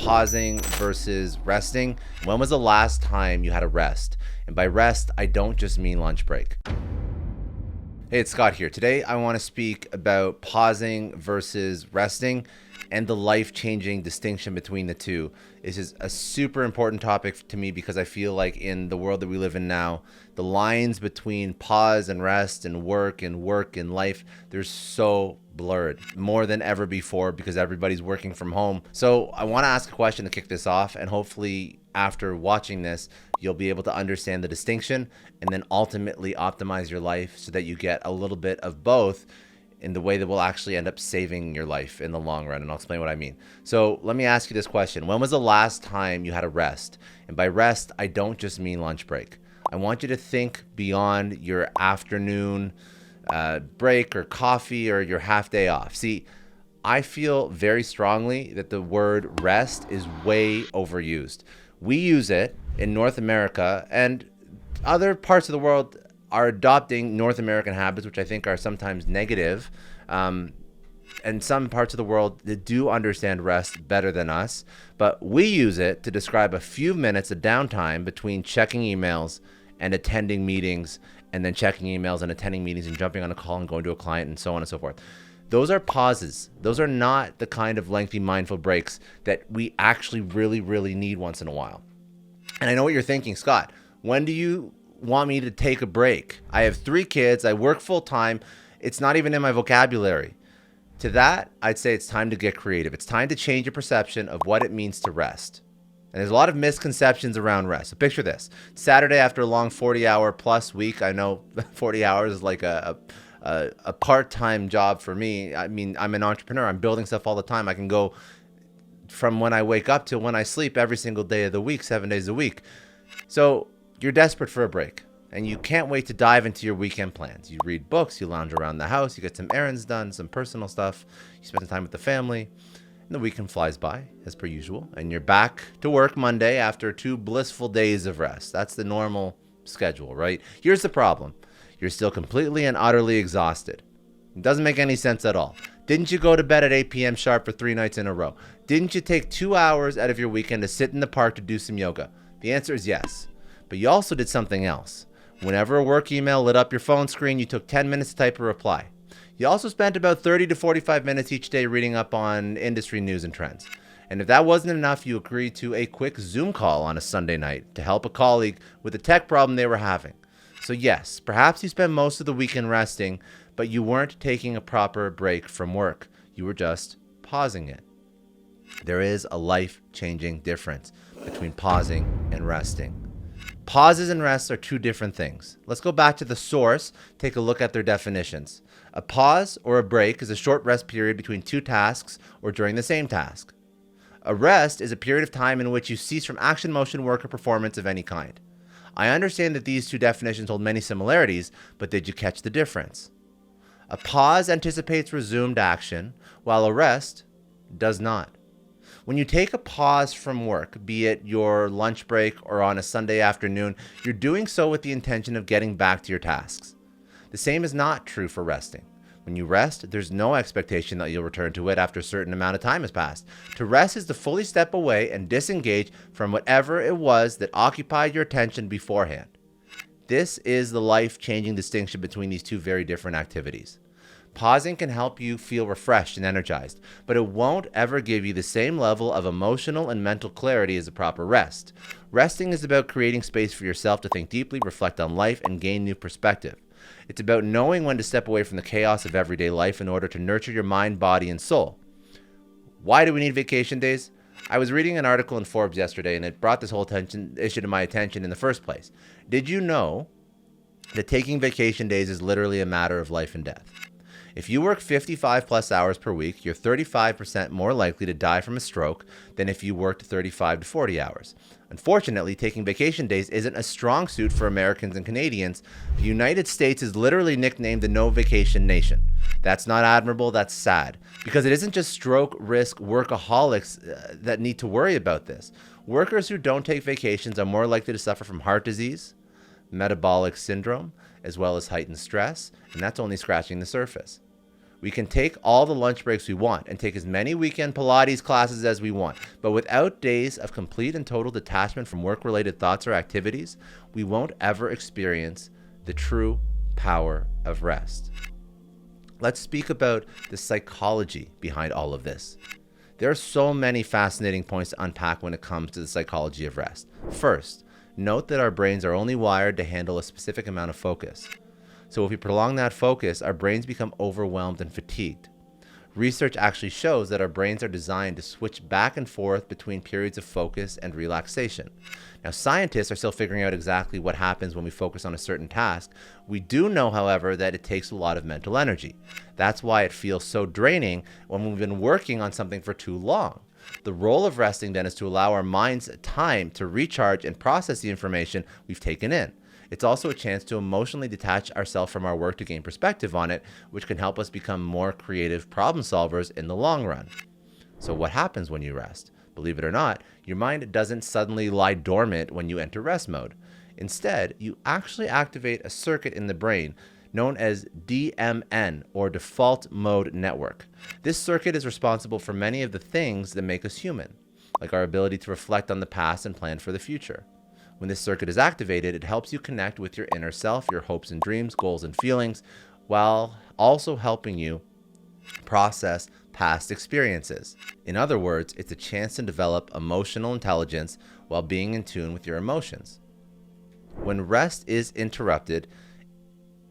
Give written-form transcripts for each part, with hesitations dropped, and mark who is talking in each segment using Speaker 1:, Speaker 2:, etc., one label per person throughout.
Speaker 1: pausing versus resting. When was the last time you had a rest? And by rest, I don't just mean lunch break. Hey, it's Scott here. Today, I want to speak about pausing versus resting and the life-changing distinction between the two. This is a super important topic to me because I feel like in the world that we live in now, the lines between pause and rest and work and life, they're so blurred more than ever before because everybody's working from home. So I want to ask a question to kick this off, and hopefully after watching this, you'll be able to understand the distinction and then ultimately optimize your life so that you get a little bit of both in the way that will actually end up saving your life in the long run. And I'll explain what I mean. So let me ask you this question. When was the last time you had a rest? And by rest, I don't just mean lunch break. I want you to think beyond your afternoon break or coffee or your half day off. See, I feel very strongly that the word rest is way overused. We use it in North America, and other parts of the world are adopting North American habits, which I think are sometimes negative. And some parts of the world that do understand rest better than us. But we use it to describe a few minutes of downtime between checking emails and attending meetings, and then checking emails and attending meetings and jumping on a call and going to a client and so on and so forth. Those are pauses. Those are not the kind of lengthy mindful breaks that we actually really need once in a while. And I know what you're thinking, Scott, when do you want me to take a break? I have 3 kids. I work full time. It's not even in my vocabulary. To that, I'd say it's time to get creative. It's time to change your perception of what it means to rest. And there's a lot of misconceptions around rest. So picture this. Saturday after a long 40-hour plus week. I know 40 hours is like a part-time job for me. I mean, I'm an entrepreneur. I'm building stuff all the time. I can go from when I wake up till when I sleep every single day of the week, 7 days a week. So you're desperate for a break, and you can't wait to dive into your weekend plans. You read books, you lounge around the house, you get some errands done, some personal stuff, you spend some time with the family, and the weekend flies by, as per usual, and you're back to work Monday after 2 blissful days of rest. That's the normal schedule, right? Here's the problem. You're still completely and utterly exhausted. It doesn't make any sense at all. Didn't you go to bed at 8 p.m. sharp for 3 nights in a row? Didn't you take 2 hours out of your weekend to sit in the park to do some yoga? The answer is yes. But you also did something else. Whenever a work email lit up your phone screen, you took 10 minutes to type a reply. You also spent about 30 to 45 minutes each day reading up on industry news and trends. And if that wasn't enough, you agreed to a quick Zoom call on a Sunday night to help a colleague with a tech problem they were having. So yes, perhaps you spent most of the weekend resting, but you weren't taking a proper break from work. You were just pausing it. There is a life-changing difference between pausing and resting. Pauses and rests are 2 different things. Let's go back to the source, take a look at their definitions. A pause or a break is a short rest period between 2 tasks or during the same task. A rest is a period of time in which you cease from action, motion, work, or performance of any kind. I understand that these 2 definitions hold many similarities, but did you catch the difference? A pause anticipates resumed action, while a rest does not. When you take a pause from work, be it your lunch break or on a Sunday afternoon, you're doing so with the intention of getting back to your tasks. The same is not true for resting. When you rest, there's no expectation that you'll return to it after a certain amount of time has passed. To rest is to fully step away and disengage from whatever it was that occupied your attention beforehand. This is the life-changing distinction between these 2 very different activities. Pausing can help you feel refreshed and energized, but it won't ever give you the same level of emotional and mental clarity as a proper rest. Resting is about creating space for yourself to think deeply, reflect on life, and gain new perspective. It's about knowing when to step away from the chaos of everyday life in order to nurture your mind, body, and soul. Why do we need vacation days? I was reading an article in Forbes yesterday, and it brought this whole issue to my attention in the first place. Did you know that taking vacation days is literally a matter of life and death? If you work 55 plus hours per week, you're 35% more likely to die from a stroke than if you worked 35 to 40 hours. Unfortunately, taking vacation days isn't a strong suit for Americans and Canadians. The United States is literally nicknamed the no vacation nation. That's not admirable, that's sad. Because it isn't just stroke risk workaholics that need to worry about this. Workers who don't take vacations are more likely to suffer from heart disease, metabolic syndrome, as well as heightened stress, and that's only scratching the surface. We can take all the lunch breaks we want and take as many weekend Pilates classes as we want, but without days of complete and total detachment from work-related thoughts or activities, we won't ever experience the true power of rest. Let's speak about the psychology behind all of this. There are so many fascinating points to unpack when it comes to the psychology of rest. First, note that our brains are only wired to handle a specific amount of focus. So if we prolong that focus, our brains become overwhelmed and fatigued. Research actually shows that our brains are designed to switch back and forth between periods of focus and relaxation. Now, scientists are still figuring out exactly what happens when we focus on a certain task. We do know, however, that it takes a lot of mental energy. That's why it feels so draining when we've been working on something for too long. The role of resting then is to allow our minds time to recharge and process the information we've taken in. It's also a chance to emotionally detach ourselves from our work to gain perspective on it, which can help us become more creative problem solvers in the long run. So what happens when you rest? Believe it or not, your mind doesn't suddenly lie dormant when you enter rest mode. Instead, you actually activate a circuit in the brain known as DMN, or Default Mode Network. This circuit is responsible for many of the things that make us human, like our ability to reflect on the past and plan for the future. When this circuit is activated, it helps you connect with your inner self, your hopes and dreams, goals and feelings, while also helping you process past experiences. In other words, it's a chance to develop emotional intelligence while being in tune with your emotions. When rest is interrupted,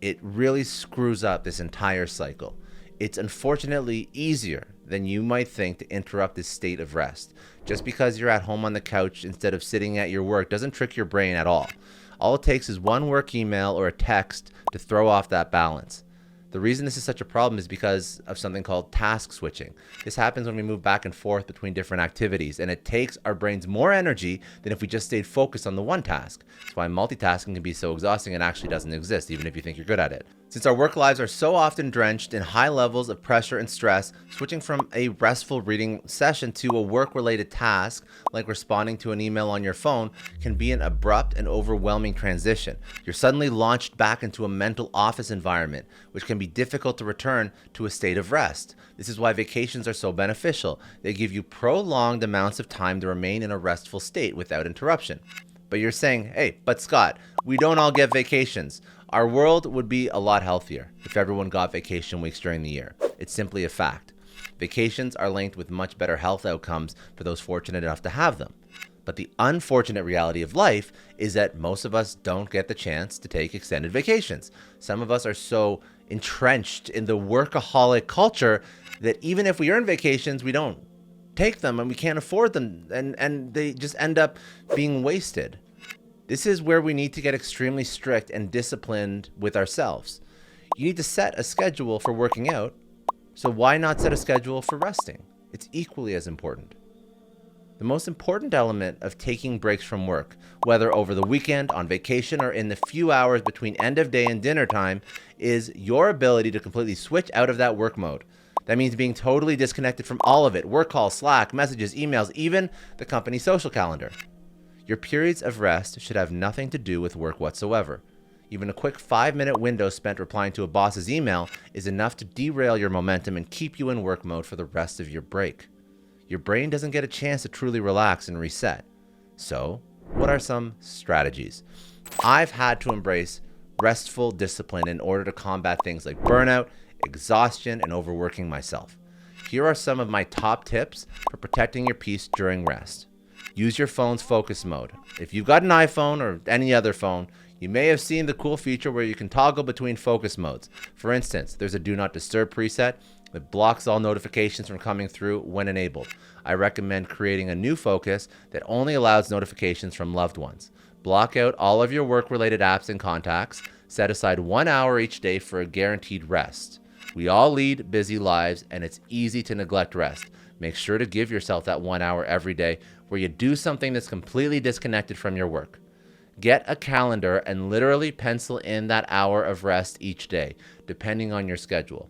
Speaker 1: it really screws up this entire cycle. It's unfortunately easier than you might think to interrupt this state of rest. Just because you're at home on the couch instead of sitting at your work doesn't trick your brain at all. All it takes is one work email or a text to throw off that balance. The reason this is such a problem is because of something called task switching. This happens when we move back and forth between different activities, and it takes our brains more energy than if we just stayed focused on the one task. That's why multitasking can be so exhausting and actually doesn't exist, even if you think you're good at it. Since our work lives are so often drenched in high levels of pressure and stress, switching from a restful reading session to a work-related task, like responding to an email on your phone, can be an abrupt and overwhelming transition. You're suddenly launched back into a mental office environment, which can be difficult to return to a state of rest. This is why vacations are so beneficial. They give you prolonged amounts of time to remain in a restful state without interruption. But you're saying, hey, but Scott, we don't all get vacations. Our world would be a lot healthier if everyone got vacation weeks during the year. It's simply a fact. Vacations are linked with much better health outcomes for those fortunate enough to have them. But the unfortunate reality of life is that most of us don't get the chance to take extended vacations. Some of us are so entrenched in the workaholic culture that even if we earn vacations, we don't take them and we can't afford them, and they just end up being wasted. This is where we need to get extremely strict and disciplined with ourselves. You need to set a schedule for working out, so why not set a schedule for resting? It's equally as important. The most important element of taking breaks from work, whether over the weekend, on vacation, or in the few hours between end of day and dinner time, is your ability to completely switch out of that work mode. That means being totally disconnected from all of it: work calls, Slack, messages, emails, even the company social calendar. Your periods of rest should have nothing to do with work whatsoever. Even a quick 5-minute window spent replying to a boss's email is enough to derail your momentum and keep you in work mode for the rest of your break. Your brain doesn't get a chance to truly relax and reset. So, what are some strategies? I've had to embrace restful discipline in order to combat things like burnout, exhaustion, and overworking myself. Here are some of my top tips for protecting your peace during rest. Use your phone's focus mode. If you've got an iPhone or any other phone, you may have seen the cool feature where you can toggle between focus modes. For instance, there's a Do Not Disturb preset that blocks all notifications from coming through when enabled. I recommend creating a new focus that only allows notifications from loved ones. Block out all of your work-related apps and contacts. Set aside 1 hour each day for a guaranteed rest. We all lead busy lives, and it's easy to neglect rest. Make sure to give yourself that 1 hour every day where you do something that's completely disconnected from your work. Get a calendar and literally pencil in that hour of rest each day, depending on your schedule.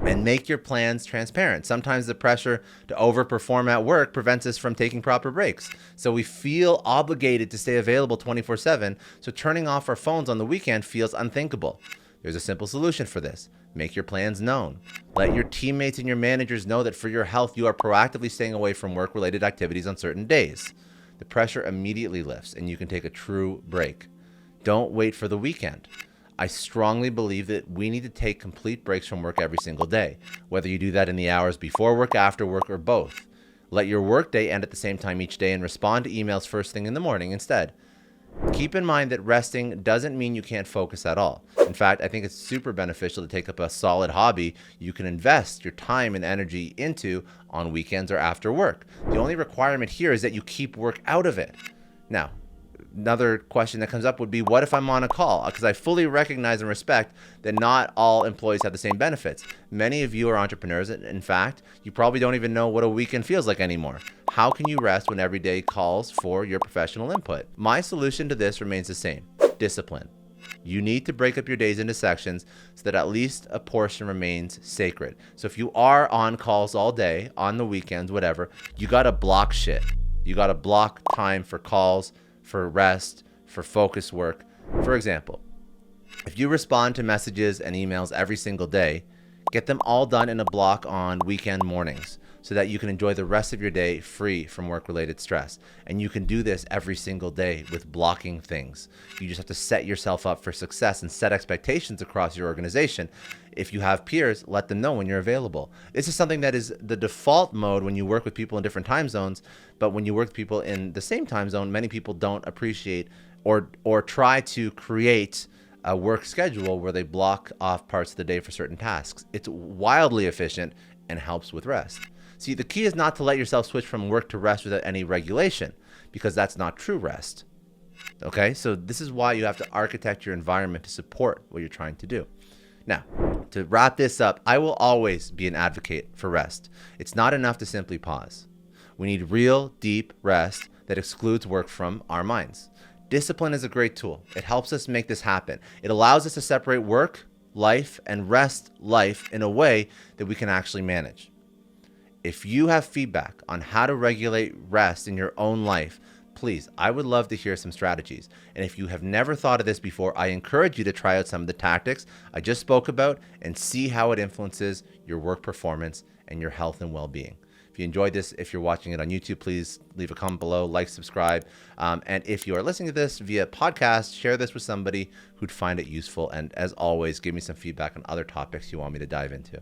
Speaker 1: And make your plans transparent. Sometimes the pressure to overperform at work prevents us from taking proper breaks. So we feel obligated to stay available 24/7, so turning off our phones on the weekend feels unthinkable. There's a simple solution for this. Make your plans known. Let your teammates and your managers know that for your health, you are proactively staying away from work-related activities on certain days. The pressure immediately lifts and you can take a true break. Don't wait for the weekend. I strongly believe that we need to take complete breaks from work every single day, whether you do that in the hours before work, after work, or both. Let your workday end at the same time each day and respond to emails first thing in the morning instead. Keep in mind that resting doesn't mean you can't focus at all. In fact, I think it's super beneficial to take up a solid hobby you can invest your time and energy into on weekends or after work. The only requirement here is that you keep work out of it. Now, another question that comes up would be, what if I'm on a call? Because I fully recognize and respect that not all employees have the same benefits. Many of you are entrepreneurs, and in fact, you probably don't even know what a weekend feels like anymore. How can you rest when every day calls for your professional input? My solution to this remains the same: discipline. You need to break up your days into sections so that at least a portion remains sacred. So if you are on calls all day, on the weekends, whatever, you got to block shit. You got to block time for calls, for rest, for focus work. For example, if you respond to messages and emails every single day, get them all done in a block on weekend mornings so that you can enjoy the rest of your day free from work-related stress. And you can do this every single day with blocking things. You just have to set yourself up for success and set expectations across your organization. If you have peers, let them know when you're available. This is something that is the default mode when you work with people in different time zones, but when you work with people in the same time zone, many people don't appreciate or try to create a work schedule where they block off parts of the day for certain tasks. It's wildly efficient and helps with rest. See, the key is not to let yourself switch from work to rest without any regulation, because that's not true rest. Okay, so this is why you have to architect your environment to support what you're trying to do. Now, to wrap this up, I will always be an advocate for rest. It's not enough to simply pause. We need real, deep rest that excludes work from our minds. Discipline is a great tool. It helps us make this happen. It allows us to separate work, life, and rest life in a way that we can actually manage. If you have feedback on how to regulate rest in your own life, please, I would love to hear some strategies. And if you have never thought of this before, I encourage you to try out some of the tactics I just spoke about and see how it influences your work performance and your health and well-being. If you enjoyed this, if you're watching it on YouTube, please leave a comment below, like, subscribe. And if you are listening to this via podcast, share this with somebody who'd find it useful. And as always, give me some feedback on other topics you want me to dive into.